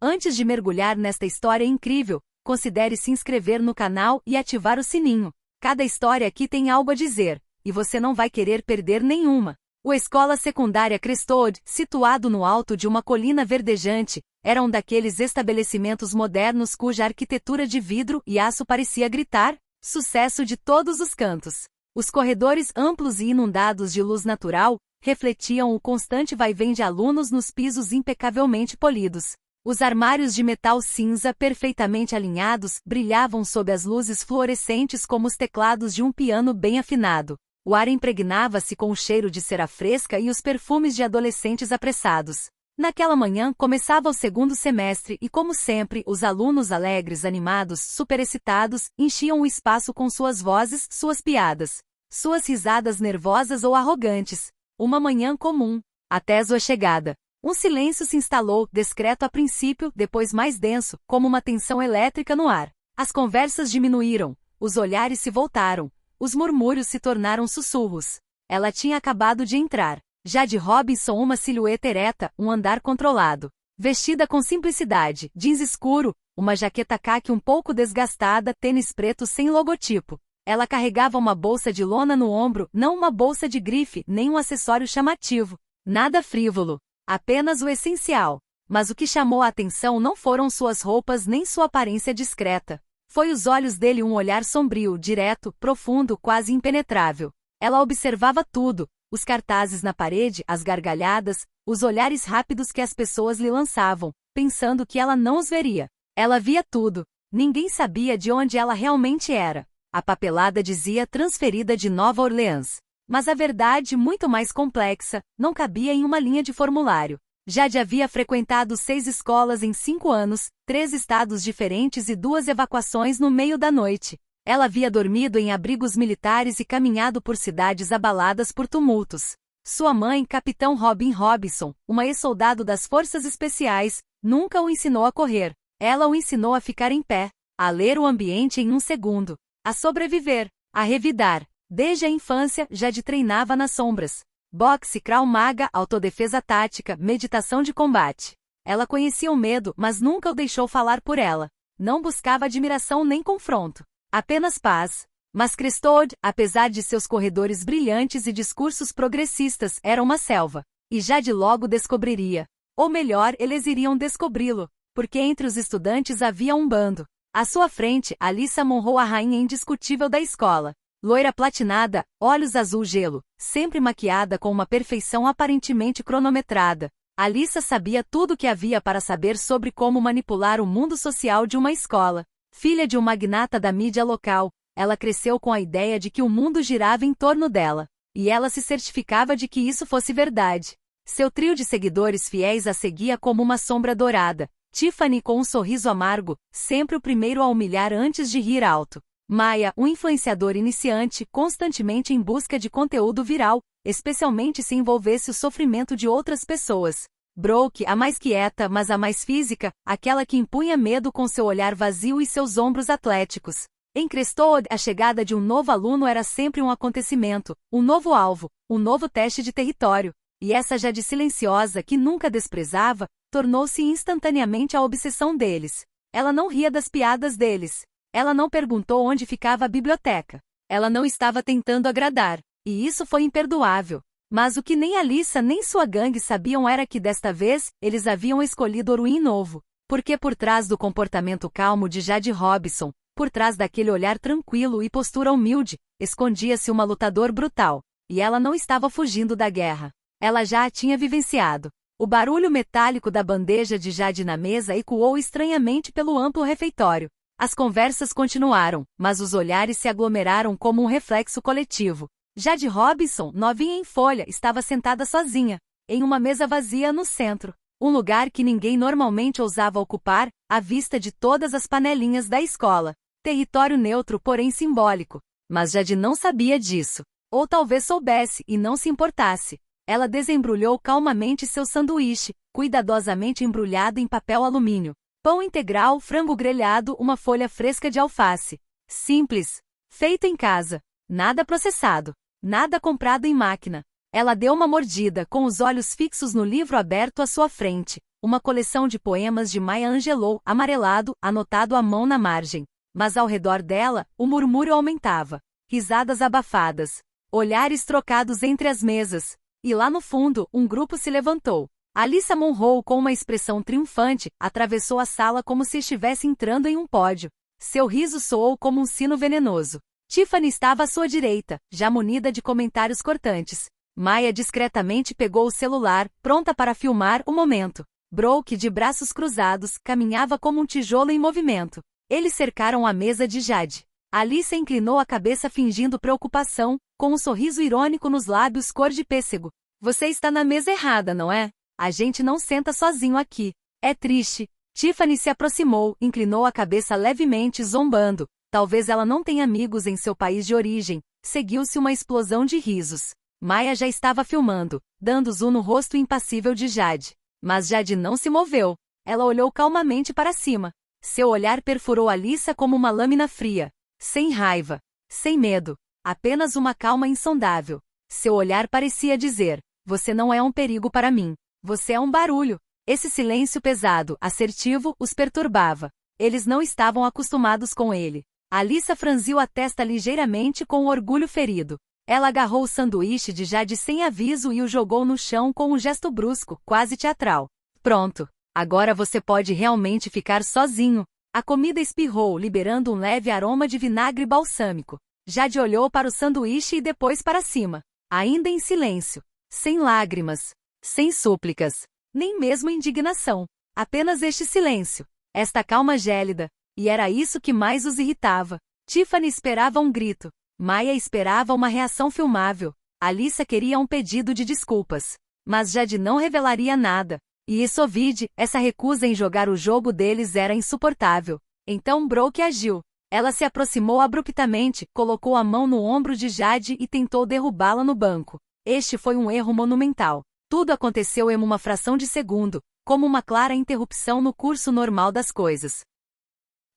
Antes de mergulhar nesta história incrível, considere se inscrever no canal e ativar o sininho. Cada história aqui tem algo a dizer, e você não vai querer perder nenhuma. A escola secundária Crestwood, situado no alto de uma colina verdejante, era um daqueles estabelecimentos modernos cuja arquitetura de vidro e aço parecia gritar sucesso de todos os cantos. Os corredores amplos e inundados de luz natural refletiam o constante vai-vem de alunos nos pisos impecavelmente polidos. Os armários de metal cinza perfeitamente alinhados brilhavam sob as luzes fluorescentes como os teclados de um piano bem afinado. O ar impregnava-se com o cheiro de cera fresca e os perfumes de adolescentes apressados. Naquela manhã começava o segundo semestre e, como sempre, os alunos alegres, animados, superexcitados, enchiam o espaço com suas vozes, suas piadas, suas risadas nervosas ou arrogantes. Uma manhã comum, até sua chegada. Um silêncio se instalou, discreto a princípio, depois mais denso, como uma tensão elétrica no ar. As conversas diminuíram, os olhares se voltaram, os murmúrios se tornaram sussurros. Ela tinha acabado de entrar. Jade Robinson, uma silhueta ereta, um andar controlado. Vestida com simplicidade, jeans escuro, uma jaqueta caqui um pouco desgastada, tênis preto sem logotipo. Ela carregava uma bolsa de lona no ombro, não uma bolsa de grife, nem um acessório chamativo. Nada frívolo. Apenas o essencial. Mas o que chamou a atenção não foram suas roupas nem sua aparência discreta. Foi os olhos dele, um olhar sombrio, direto, profundo, quase impenetrável. Ela observava tudo, os cartazes na parede, as gargalhadas, os olhares rápidos que as pessoas lhe lançavam, pensando que ela não os veria. Ela via tudo. Ninguém sabia de onde ela realmente era. A papelada dizia transferida de Nova Orleans. Mas a verdade, muito mais complexa, não cabia em uma linha de formulário. Jade havia frequentado 6 escolas em 5 anos, 3 estados diferentes e 2 evacuações no meio da noite. Ela havia dormido em abrigos militares e caminhado por cidades abaladas por tumultos. Sua mãe, Capitão Robin Robinson, uma ex-soldado das Forças Especiais, nunca o ensinou a correr. Ela o ensinou a ficar em pé, a ler o ambiente em um segundo, a sobreviver, a revidar. Desde a infância, Jade treinava nas sombras. Boxe, Krav Maga, autodefesa tática, meditação de combate. Ela conhecia o medo, mas nunca o deixou falar por ela. Não buscava admiração nem confronto. Apenas paz. Mas Crestwood, apesar de seus corredores brilhantes e discursos progressistas, era uma selva. E Jade logo descobriria. Ou melhor, eles iriam descobri-lo. Porque entre os estudantes havia um bando. À sua frente, Alyssa Monroe, a rainha indiscutível da escola. Loira platinada, olhos azul gelo, sempre maquiada com uma perfeição aparentemente cronometrada. Alyssa sabia tudo o que havia para saber sobre como manipular o mundo social de uma escola. Filha de um magnata da mídia local, ela cresceu com a ideia de que o mundo girava em torno dela. E ela se certificava de que isso fosse verdade. Seu trio de seguidores fiéis a seguia como uma sombra dourada. Tiffany com um sorriso amargo, sempre o primeiro a humilhar antes de rir alto. Maya, um influenciador iniciante, constantemente em busca de conteúdo viral, especialmente se envolvesse o sofrimento de outras pessoas. Brooke, a mais quieta, mas a mais física, aquela que impunha medo com seu olhar vazio e seus ombros atléticos. Em Crestwood, a chegada de um novo aluno era sempre um acontecimento, um novo alvo, um novo teste de território. E essa Jade silenciosa, que nunca desprezava, tornou-se instantaneamente a obsessão deles. Ela não ria das piadas deles. Ela não perguntou onde ficava a biblioteca. Ela não estava tentando agradar. E isso foi imperdoável. Mas o que nem Alyssa nem sua gangue sabiam era que desta vez, eles haviam escolhido Oruin novo. Porque por trás do comportamento calmo de Jade Robinson, por trás daquele olhar tranquilo e postura humilde, escondia-se uma lutadora brutal. E ela não estava fugindo da guerra. Ela já a tinha vivenciado. O barulho metálico da bandeja de Jade na mesa ecoou estranhamente pelo amplo refeitório. As conversas continuaram, mas os olhares se aglomeraram como um reflexo coletivo. Jade Robinson, novinha em folha, estava sentada sozinha, em uma mesa vazia no centro. Um lugar que ninguém normalmente ousava ocupar, à vista de todas as panelinhas da escola. Território neutro, porém simbólico. Mas Jade não sabia disso. Ou talvez soubesse e não se importasse. Ela desembrulhou calmamente seu sanduíche, cuidadosamente embrulhado em papel alumínio. Pão integral, frango grelhado, uma folha fresca de alface. Simples. Feito em casa. Nada processado. Nada comprado em máquina. Ela deu uma mordida, com os olhos fixos no livro aberto à sua frente. Uma coleção de poemas de Maya Angelou, amarelado, anotado à mão na margem. Mas ao redor dela, o murmúrio aumentava. Risadas abafadas. Olhares trocados entre as mesas. E lá no fundo, um grupo se levantou. Alyssa Monroe, com uma expressão triunfante, atravessou a sala como se estivesse entrando em um pódio. Seu riso soou como um sino venenoso. Tiffany estava à sua direita, já munida de comentários cortantes. Maya discretamente pegou o celular, pronta para filmar o momento. Brooke, de braços cruzados, caminhava como um tijolo em movimento. Eles cercaram a mesa de Jade. Alyssa inclinou a cabeça fingindo preocupação, com um sorriso irônico nos lábios cor de pêssego. Você está na mesa errada, não é? A gente não senta sozinho aqui. É triste. Tiffany se aproximou, inclinou a cabeça levemente, zombando. Talvez ela não tenha amigos em seu país de origem. Seguiu-se uma explosão de risos. Maya já estava filmando, dando zoom no rosto impassível de Jade. Mas Jade não se moveu. Ela olhou calmamente para cima. Seu olhar perfurou Alyssa como uma lâmina fria. Sem raiva. Sem medo. Apenas uma calma insondável. Seu olhar parecia dizer: você não é um perigo para mim. Você é um barulho. Esse silêncio pesado, assertivo, os perturbava. Eles não estavam acostumados com ele. Alyssa franziu a testa ligeiramente com o orgulho ferido. Ela agarrou o sanduíche de Jade sem aviso e o jogou no chão com um gesto brusco, quase teatral. Pronto. Agora você pode realmente ficar sozinho. A comida espirrou, liberando um leve aroma de vinagre balsâmico. Jade olhou para o sanduíche e depois para cima. Ainda em silêncio. Sem lágrimas. Sem súplicas. Nem mesmo indignação. Apenas este silêncio. Esta calma gélida. E era isso que mais os irritava. Tiffany esperava um grito. Maya esperava uma reação filmável. Alyssa queria um pedido de desculpas. Mas Jade não revelaria nada. E isso ovide, essa recusa em jogar o jogo deles era insuportável. Então Brooke agiu. Ela se aproximou abruptamente, colocou a mão no ombro de Jade e tentou derrubá-la no banco. Este foi um erro monumental. Tudo aconteceu em uma fração de segundo, como uma clara interrupção no curso normal das coisas.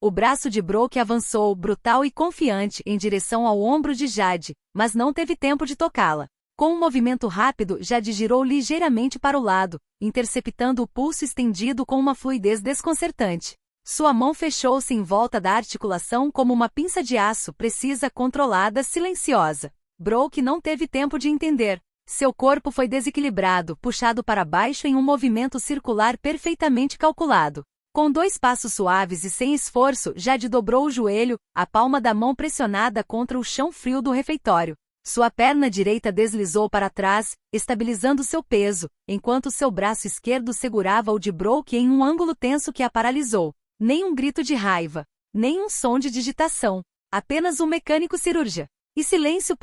O braço de Brooke avançou, brutal e confiante, em direção ao ombro de Jade, mas não teve tempo de tocá-la. Com um movimento rápido, Jade girou ligeiramente para o lado, interceptando o pulso estendido com uma fluidez desconcertante. Sua mão fechou-se em volta da articulação como uma pinça de aço, precisa, controlada, silenciosa. Brooke não teve tempo de entender. Seu corpo foi desequilibrado, puxado para baixo em um movimento circular perfeitamente calculado. Com 2 passos suaves e sem esforço, Jade dobrou o joelho, a palma da mão pressionada contra o chão frio do refeitório. Sua perna direita deslizou para trás, estabilizando seu peso, enquanto seu braço esquerdo segurava o de Brooke em um ângulo tenso que a paralisou. Nem um grito de raiva, nem um som de digitação, apenas um mecânico cirurgia. E silêncio,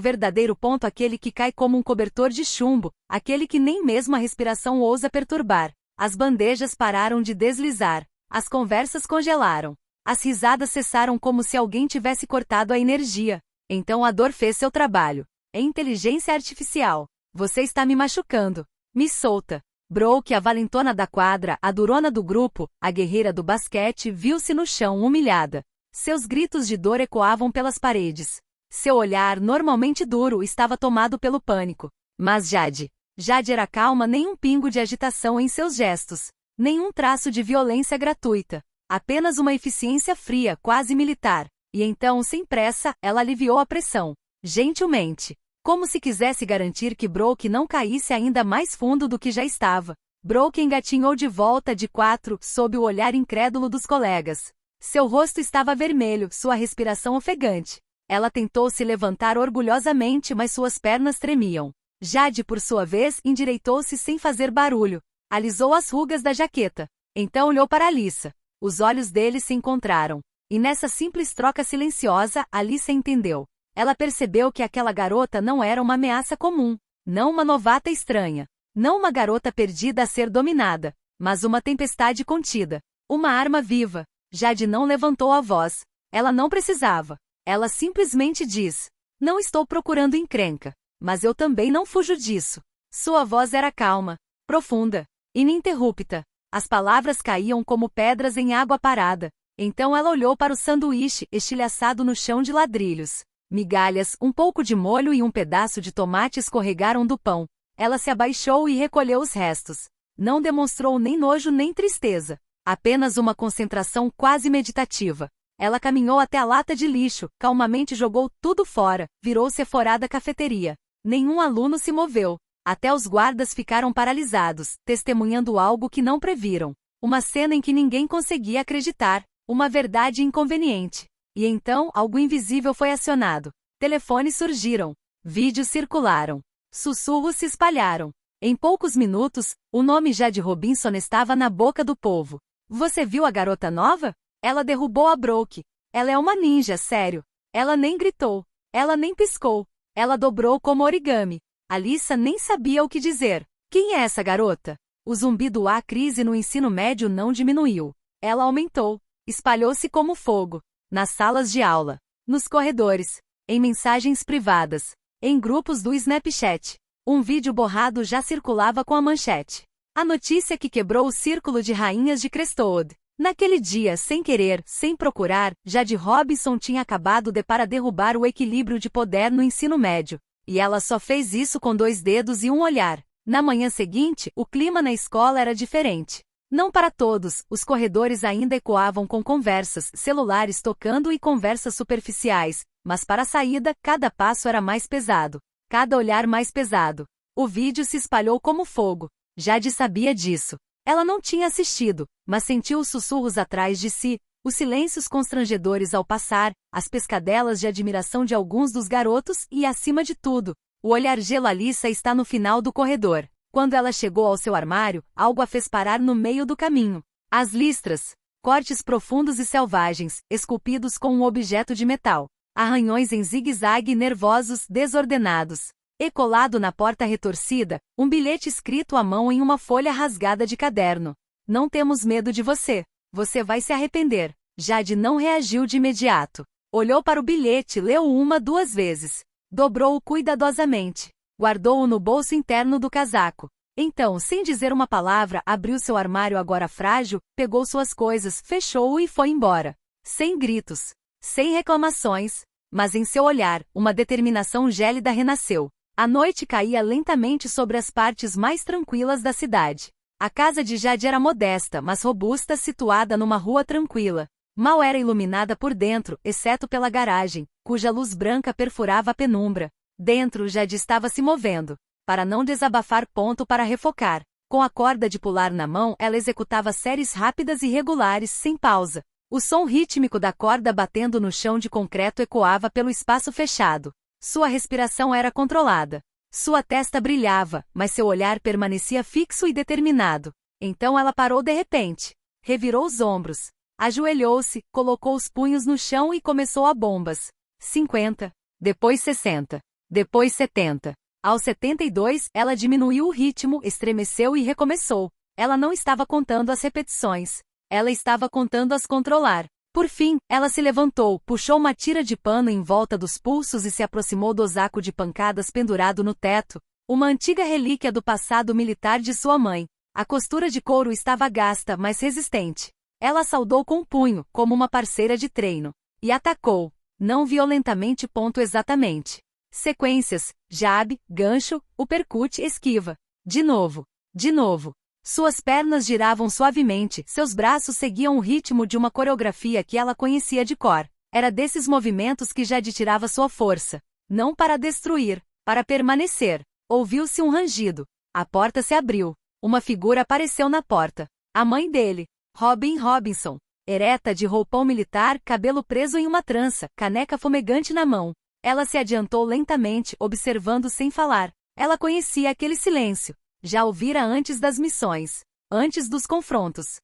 verdadeiro, aquele que cai como um cobertor de chumbo, aquele que nem mesmo a respiração ousa perturbar. As bandejas pararam de deslizar, as conversas congelaram, as risadas cessaram como se alguém tivesse cortado a energia. Então a dor fez seu trabalho. É inteligência artificial. Você está me machucando. Me solta. Brooke, a valentona da quadra, a durona do grupo, a guerreira do basquete, viu-se no chão humilhada. Seus gritos de dor ecoavam pelas paredes. Seu olhar, normalmente duro, estava tomado pelo pânico. Mas Jade era calma, nem um pingo de agitação em seus gestos. Nenhum traço de violência gratuita. Apenas uma eficiência fria, quase militar. E então, sem pressa, ela aliviou a pressão. Gentilmente. Como se quisesse garantir que Brooke não caísse ainda mais fundo do que já estava. Brooke engatinhou de volta de 4, sob o olhar incrédulo dos colegas. Seu rosto estava vermelho, sua respiração ofegante. Ela tentou se levantar orgulhosamente, mas suas pernas tremiam. Jade, por sua vez, endireitou-se sem fazer barulho. Alisou as rugas da jaqueta. Então olhou para Alyssa. Os olhos deles se encontraram. E nessa simples troca silenciosa, Alyssa entendeu. Ela percebeu que aquela garota não era uma ameaça comum. Não uma novata estranha. Não uma garota perdida a ser dominada. Mas uma tempestade contida. Uma arma viva. Jade não levantou a voz. Ela não precisava. Ela simplesmente diz: não estou procurando encrenca. Mas eu também não fujo disso. Sua voz era calma, profunda, ininterrupta. As palavras caíam como pedras em água parada. Então ela olhou para o sanduíche, estilhaçado no chão de ladrilhos. Migalhas, um pouco de molho e um pedaço de tomate escorregaram do pão. Ela se abaixou e recolheu os restos. Não demonstrou nem nojo nem tristeza. Apenas uma concentração quase meditativa. Ela caminhou até a lata de lixo, calmamente jogou tudo fora, virou-se fora da cafeteria. Nenhum aluno se moveu. Até os guardas ficaram paralisados, testemunhando algo que não previram. Uma cena em que ninguém conseguia acreditar. Uma verdade inconveniente. E então, algo invisível foi acionado. Telefones surgiram. Vídeos circularam. Sussurros se espalharam. Em poucos minutos, o nome Jade Robinson estava na boca do povo. Você viu a garota nova? Ela derrubou a Brooke. Ela é uma ninja, sério. Ela nem gritou. Ela nem piscou. Ela dobrou como origami. Alissa nem sabia o que dizer. Quem é essa garota? O zumbido à crise no ensino médio não diminuiu. Ela aumentou. Espalhou-se como fogo. Nas salas de aula. Nos corredores. Em mensagens privadas. Em grupos do Snapchat. Um vídeo borrado já circulava com a manchete. A notícia que quebrou o círculo de rainhas de Crestwood. Naquele dia, sem querer, sem procurar, Jade Robinson tinha acabado para derrubar o equilíbrio de poder no ensino médio. E ela só fez isso com 2 dedos e um olhar. Na manhã seguinte, o clima na escola era diferente. Não para todos, os corredores ainda ecoavam com conversas, celulares tocando e conversas superficiais, mas para a saída, cada passo era mais pesado. Cada olhar mais pesado. O vídeo se espalhou como fogo. Jade sabia disso. Ela não tinha assistido, mas sentiu os sussurros atrás de si, os silêncios constrangedores ao passar, as pescadelas de admiração de alguns dos garotos e, acima de tudo, o olhar gelo. Alissa está no final do corredor. Quando ela chegou ao seu armário, algo a fez parar no meio do caminho. As listras. Cortes profundos e selvagens, esculpidos com um objeto de metal. Arranhões em zigue-zague nervosos, desordenados. E colado na porta retorcida, um bilhete escrito à mão em uma folha rasgada de caderno. Não temos medo de você. Você vai se arrepender. Jade não reagiu de imediato. Olhou para o bilhete, leu 2 vezes. Dobrou-o cuidadosamente. Guardou-o no bolso interno do casaco. Então, sem dizer uma palavra, abriu seu armário agora frágil, pegou suas coisas, fechou-o e foi embora. Sem gritos. Sem reclamações. Mas em seu olhar, uma determinação gélida renasceu. A noite caía lentamente sobre as partes mais tranquilas da cidade. A casa de Jade era modesta, mas robusta, situada numa rua tranquila. Mal era iluminada por dentro, exceto pela garagem, cuja luz branca perfurava a penumbra. Dentro, Jade estava se movendo. Para não desabafar, para refocar. Com a corda de pular na mão, ela executava séries rápidas e regulares, sem pausa. O som rítmico da corda batendo no chão de concreto ecoava pelo espaço fechado. Sua respiração era controlada. Sua testa brilhava, mas seu olhar permanecia fixo e determinado. Então ela parou de repente. Revirou os ombros. Ajoelhou-se, colocou os punhos no chão e começou a bombas. 50. Depois 60. Depois 70. Aos 72, ela diminuiu o ritmo, estremeceu e recomeçou. Ela não estava contando as repetições. Ela estava contando-as controlar. Por fim, ela se levantou, puxou uma tira de pano em volta dos pulsos e se aproximou do saco de pancadas pendurado no teto, uma antiga relíquia do passado militar de sua mãe. A costura de couro estava gasta, mas resistente. Ela saudou com o punho, como uma parceira de treino. E atacou. Não violentamente. Exatamente. Sequências, jab, gancho, uppercut, esquiva. De novo. De novo. Suas pernas giravam suavemente, seus braços seguiam o ritmo de uma coreografia que ela conhecia de cor. Era desses movimentos que Jade tirava sua força. Não para destruir, para permanecer. Ouviu-se um rangido. A porta se abriu. Uma figura apareceu na porta. A mãe dele, Robin Robinson. Ereta de roupão militar, cabelo preso em uma trança, caneca fumegante na mão. Ela se adiantou lentamente, observando sem falar. Ela conhecia aquele silêncio. Já ouvira antes das missões. Antes dos confrontos.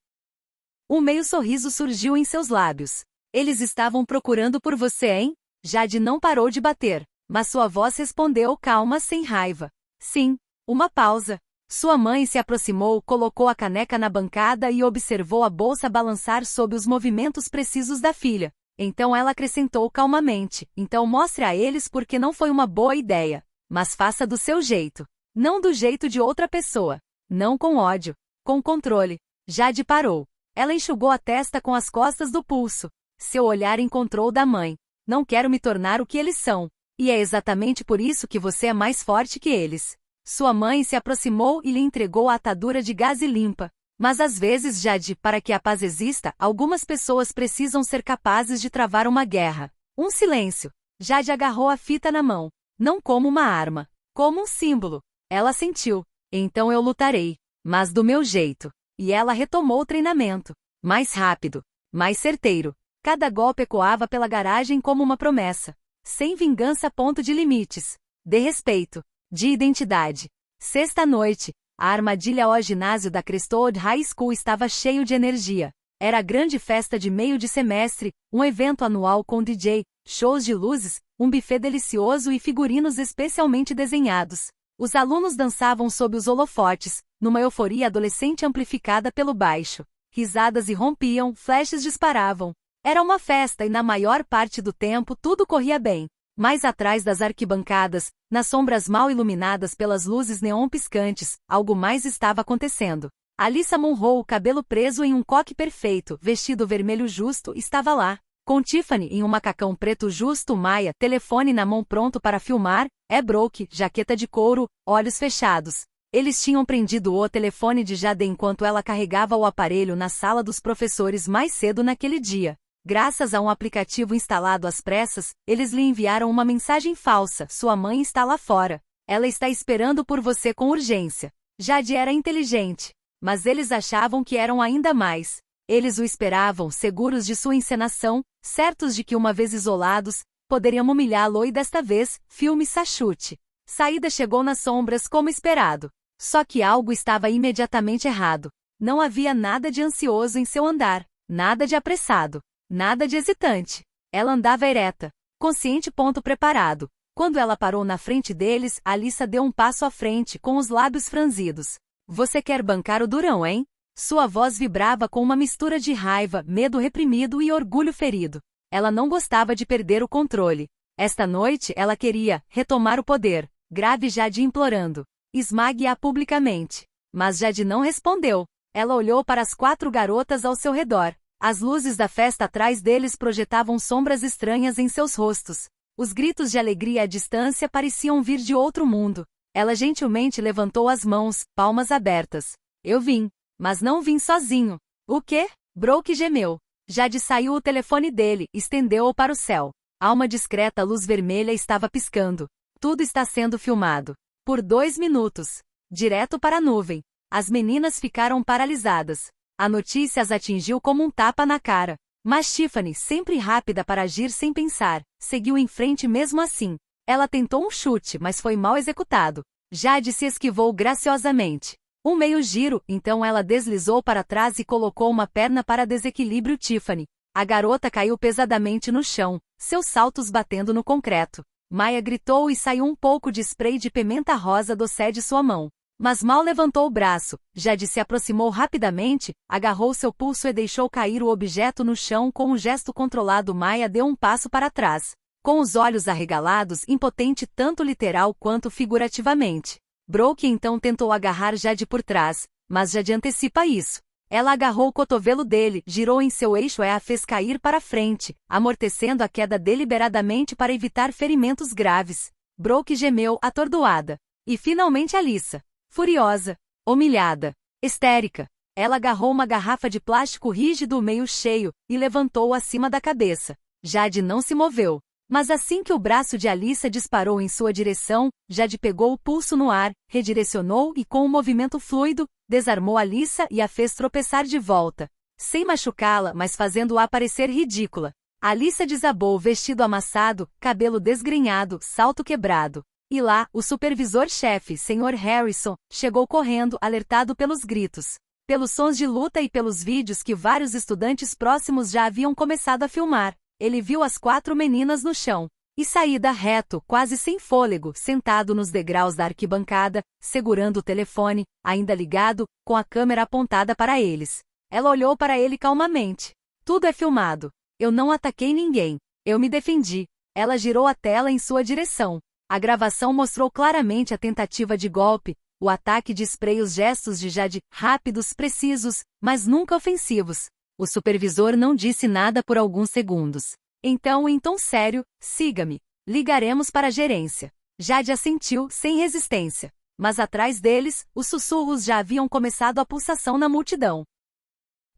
Um meio sorriso surgiu em seus lábios. Eles estavam procurando por você, hein? Jade não parou de bater, mas sua voz respondeu calma, sem raiva. Sim. Uma pausa. Sua mãe se aproximou, colocou a caneca na bancada e observou a bolsa balançar sob os movimentos precisos da filha. Então ela acrescentou calmamente: então mostre a eles porque não foi uma boa ideia. Mas faça do seu jeito. Não do jeito de outra pessoa. Não com ódio. Com controle. Jade parou. Ela enxugou a testa com as costas do pulso. Seu olhar encontrou o da mãe. Não quero me tornar o que eles são. E é exatamente por isso que você é mais forte que eles. Sua mãe se aproximou e lhe entregou a atadura de gaze limpa. Mas às vezes, Jade, para que a paz exista, algumas pessoas precisam ser capazes de travar uma guerra. Um silêncio. Jade agarrou a fita na mão. Não como uma arma. Como um símbolo. Ela sentiu. Então eu lutarei. Mas do meu jeito. E ela retomou o treinamento. Mais rápido. Mais certeiro. Cada golpe ecoava pela garagem como uma promessa. Sem vingança. Ponto de limites. De respeito. De identidade. Sexta noite. A armadilha ao ginásio da Crestwood High School estava cheio de energia. Era a grande festa de meio de semestre, um evento anual com DJ, shows de luzes, um buffet delicioso e figurinos especialmente desenhados. Os alunos dançavam sob os holofotes, numa euforia adolescente amplificada pelo baixo. Risadas irrompiam, flashes disparavam. Era uma festa e na maior parte do tempo tudo corria bem. Mais atrás das arquibancadas, nas sombras mal iluminadas pelas luzes neon piscantes, algo mais estava acontecendo. Alyssa Monroe, cabelo preso em um coque perfeito, vestido vermelho justo, estava lá. Com Tiffany em um macacão preto justo, Maya, telefone na mão pronto para filmar, Brooke, jaqueta de couro, olhos fechados. Eles tinham prendido o telefone de Jade enquanto ela carregava o aparelho na sala dos professores mais cedo naquele dia. Graças a um aplicativo instalado às pressas, eles lhe enviaram uma mensagem falsa: sua mãe está lá fora. Ela está esperando por você com urgência. Jade era inteligente. Mas eles achavam que eram ainda mais. Eles o esperavam, seguros de sua encenação, certos de que uma vez isolados, poderiam humilhá-lo e desta vez, filme Sachute. Saída chegou nas sombras como esperado. Só que algo estava imediatamente errado. Não havia nada de ansioso em seu andar. Nada de apressado. Nada de hesitante. Ela andava ereta. Consciente. Preparado. Quando ela parou na frente deles, Alyssa deu um passo à frente, com os lábios franzidos. Você quer bancar o durão, hein? Sua voz vibrava com uma mistura de raiva, medo reprimido e orgulho ferido. Ela não gostava de perder o controle. Esta noite, ela queria retomar o poder. Grave Jade implorando. Esmague-a publicamente. Mas Jade não respondeu. Ela olhou para as 4 garotas ao seu redor. As luzes da festa atrás deles projetavam sombras estranhas em seus rostos. Os gritos de alegria à distância pareciam vir de outro mundo. Ela gentilmente levantou as mãos, palmas abertas. Eu vim. Mas não vim sozinho. O quê? Brooke gemeu. Jade saiu o telefone dele, estendeu-o para o céu. A uma discreta luz vermelha estava piscando. Tudo está sendo filmado. Por 2 minutos. Direto para a nuvem. As meninas ficaram paralisadas. A notícia as atingiu como um tapa na cara. Mas Tiffany, sempre rápida para agir sem pensar, seguiu em frente mesmo assim. Ela tentou um chute, mas foi mal executado. Jade se esquivou graciosamente. Um meio giro, então ela deslizou para trás e colocou uma perna para desequilíbrio Tiffany. A garota caiu pesadamente no chão, seus saltos batendo no concreto. Maya gritou e saiu um pouco de spray de pimenta rosa do sé de sua mão. Mas mal levantou o braço, Jade se aproximou rapidamente, agarrou seu pulso e deixou cair o objeto no chão com um gesto controlado. Maya deu um passo para trás, com os olhos arregalados, impotente tanto literal quanto figurativamente. Brooke então tentou agarrar Jade por trás, mas Jade antecipa isso. Ela agarrou o cotovelo dele, girou em seu eixo e a fez cair para frente, amortecendo a queda deliberadamente para evitar ferimentos graves. Brooke gemeu, atordoada. E finalmente Alyssa. Furiosa, humilhada, histérica. Ela agarrou uma garrafa de plástico rígido meio cheio e levantou-o acima da cabeça. Jade não se moveu. Mas assim que o braço de Alyssa disparou em sua direção, Jade pegou o pulso no ar, redirecionou e com um movimento fluido, desarmou Alyssa e a fez tropeçar de volta. Sem machucá-la, mas fazendo-a parecer ridícula. Alyssa desabou, vestido amassado, cabelo desgrenhado, salto quebrado. E lá, o supervisor-chefe, Sr. Harrison, chegou correndo, alertado pelos gritos, pelos sons de luta e pelos vídeos que vários estudantes próximos já haviam começado a filmar. Ele viu as 4 meninas no chão. E saída reto, quase sem fôlego, sentado nos degraus da arquibancada, segurando o telefone, ainda ligado, com a câmera apontada para eles. Ela olhou para ele calmamente. Tudo é filmado. Eu não ataquei ninguém. Eu me defendi. Ela girou a tela em sua direção. A gravação mostrou claramente a tentativa de golpe, o ataque de spray, os gestos de Jade, rápidos, precisos, mas nunca ofensivos. O supervisor não disse nada por alguns segundos. Então, em tom sério, siga-me. Ligaremos para a gerência. Jade assentiu, sem resistência. Mas atrás deles, os sussurros já haviam começado a pulsação na multidão.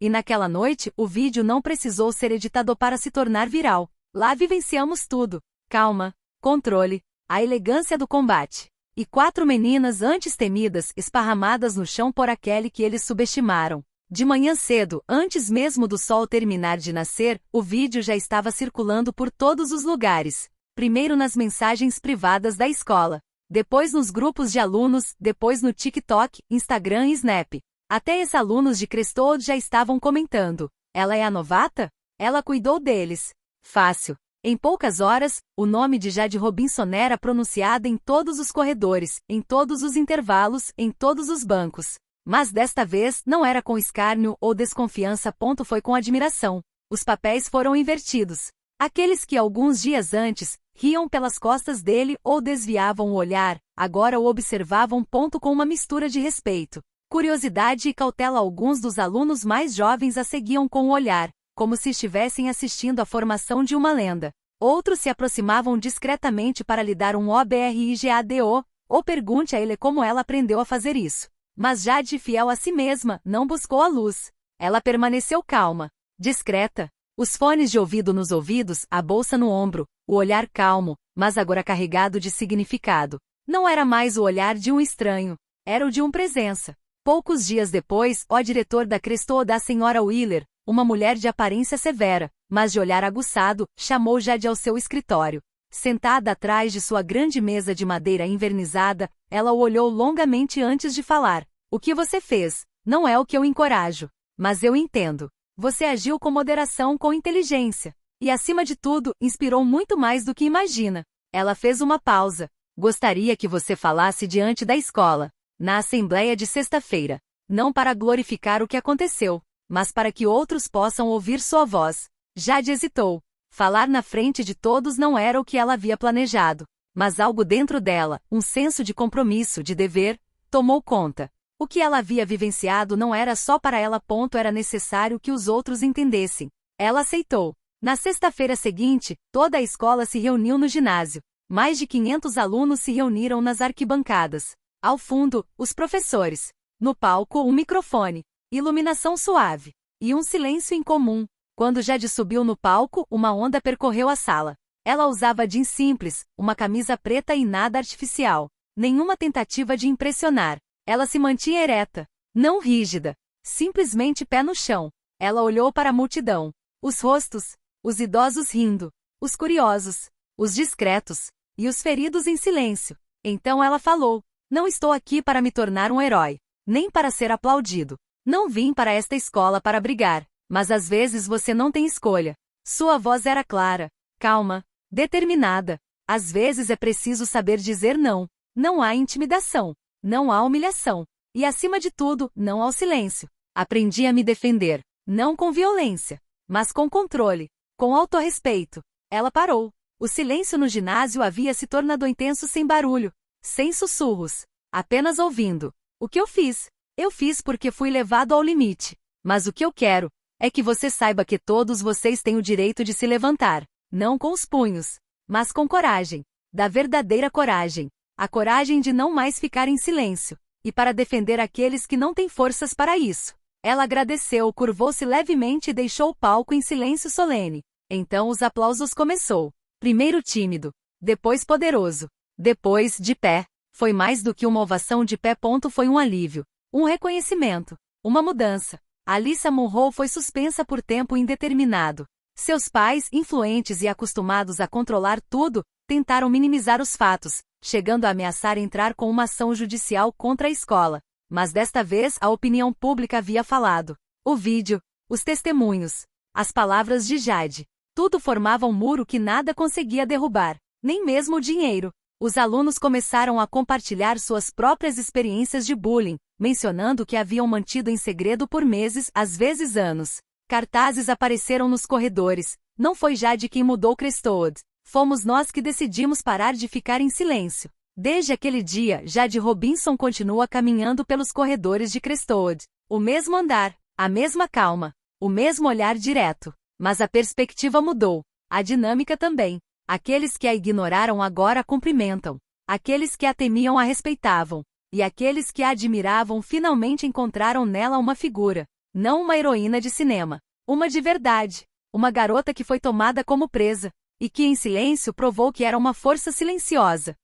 E naquela noite, o vídeo não precisou ser editado para se tornar viral. Lá vivenciamos tudo. Calma, controle, a elegância do combate. E 4 meninas antes temidas esparramadas no chão por aquele que eles subestimaram. De manhã cedo, antes mesmo do sol terminar de nascer, o vídeo já estava circulando por todos os lugares. Primeiro nas mensagens privadas da escola. Depois nos grupos de alunos, depois no TikTok, Instagram e Snap. Até ex-alunos de Crestwood já estavam comentando. Ela é a novata? Ela cuidou deles. Fácil. Em poucas horas, o nome de Jade Robinson era pronunciado em todos os corredores, em todos os intervalos, em todos os bancos. Mas desta vez não era com escárnio ou desconfiança. Foi com admiração. Os papéis foram invertidos. Aqueles que alguns dias antes riam pelas costas dele ou desviavam o olhar, agora o observavam. Com uma mistura de respeito, curiosidade e cautela. Alguns dos alunos mais jovens a seguiam com o olhar, como se estivessem assistindo à formação de uma lenda. Outros se aproximavam discretamente para lhe dar um obrigado, ou pergunte a ele como ela aprendeu a fazer isso. Mas Jade, fiel a si mesma, não buscou a luz. Ela permaneceu calma, discreta. Os fones de ouvido nos ouvidos, a bolsa no ombro, o olhar calmo, mas agora carregado de significado. Não era mais o olhar de um estranho, era o de uma presença. Poucos dias depois, o diretor da Crestwood, a senhora Wheeler, uma mulher de aparência severa, mas de olhar aguçado, chamou Jade ao seu escritório. Sentada atrás de sua grande mesa de madeira envernizada, ela o olhou longamente antes de falar. O que você fez? Não é o que eu encorajo. Mas eu entendo. Você agiu com moderação, com inteligência. E acima de tudo, inspirou muito mais do que imagina. Ela fez uma pausa. Gostaria que você falasse diante da escola, na assembleia de sexta-feira. Não para glorificar o que aconteceu, mas para que outros possam ouvir sua voz. Jade hesitou. Falar na frente de todos não era o que ela havia planejado. Mas algo dentro dela, um senso de compromisso, de dever, tomou conta. O que ela havia vivenciado não era só para ela. Era necessário que os outros entendessem. Ela aceitou. Na sexta-feira seguinte, toda a escola se reuniu no ginásio. Mais de 500 alunos se reuniram nas arquibancadas. Ao fundo, os professores. No palco, um microfone. Iluminação suave. E um silêncio incomum. Quando Jade subiu no palco, uma onda percorreu a sala. Ela usava jeans simples, uma camisa preta e nada artificial. Nenhuma tentativa de impressionar. Ela se mantinha ereta, não rígida, simplesmente pé no chão. Ela olhou para a multidão. Os rostos, os idosos rindo, os curiosos, os discretos, e os feridos em silêncio. Então ela falou: não estou aqui para me tornar um herói, nem para ser aplaudido. Não vim para esta escola para brigar, mas às vezes você não tem escolha. Sua voz era clara, calma, determinada. Às vezes é preciso saber dizer não. Não há intimidação. Não há humilhação. E acima de tudo, não há o silêncio. Aprendi a me defender. Não com violência, mas com controle. Com autorrespeito. Ela parou. O silêncio no ginásio havia se tornado intenso, sem barulho. Sem sussurros. Apenas ouvindo. O que eu fiz? Eu fiz porque fui levado ao limite. Mas o que eu quero é que você saiba que todos vocês têm o direito de se levantar. Não com os punhos, mas com coragem. Da verdadeira coragem. A coragem de não mais ficar em silêncio, e para defender aqueles que não têm forças para isso. Ela agradeceu, curvou-se levemente e deixou o palco em silêncio solene. Então os aplausos começou. Primeiro tímido, depois poderoso, depois de pé. Foi mais do que uma ovação de pé. Foi um alívio, um reconhecimento, uma mudança. Alyssa Munro foi suspensa por tempo indeterminado. Seus pais, influentes e acostumados a controlar tudo, tentaram minimizar os fatos, chegando a ameaçar entrar com uma ação judicial contra a escola. Mas desta vez a opinião pública havia falado. O vídeo, os testemunhos, as palavras de Jade, tudo formava um muro que nada conseguia derrubar, nem mesmo o dinheiro. Os alunos começaram a compartilhar suas próprias experiências de bullying, mencionando que haviam mantido em segredo por meses, às vezes anos. Cartazes apareceram nos corredores. Não foi Jade quem mudou Crestwood. Fomos nós que decidimos parar de ficar em silêncio. Desde aquele dia, Jade Robinson continua caminhando pelos corredores de Crestwood. O mesmo andar, a mesma calma, o mesmo olhar direto. Mas a perspectiva mudou. A dinâmica também. Aqueles que a ignoraram agora a cumprimentam. Aqueles que a temiam a respeitavam. E aqueles que a admiravam finalmente encontraram nela uma figura. Não uma heroína de cinema. Uma de verdade. Uma garota que foi tomada como presa. E que em silêncio provou que era uma força silenciosa.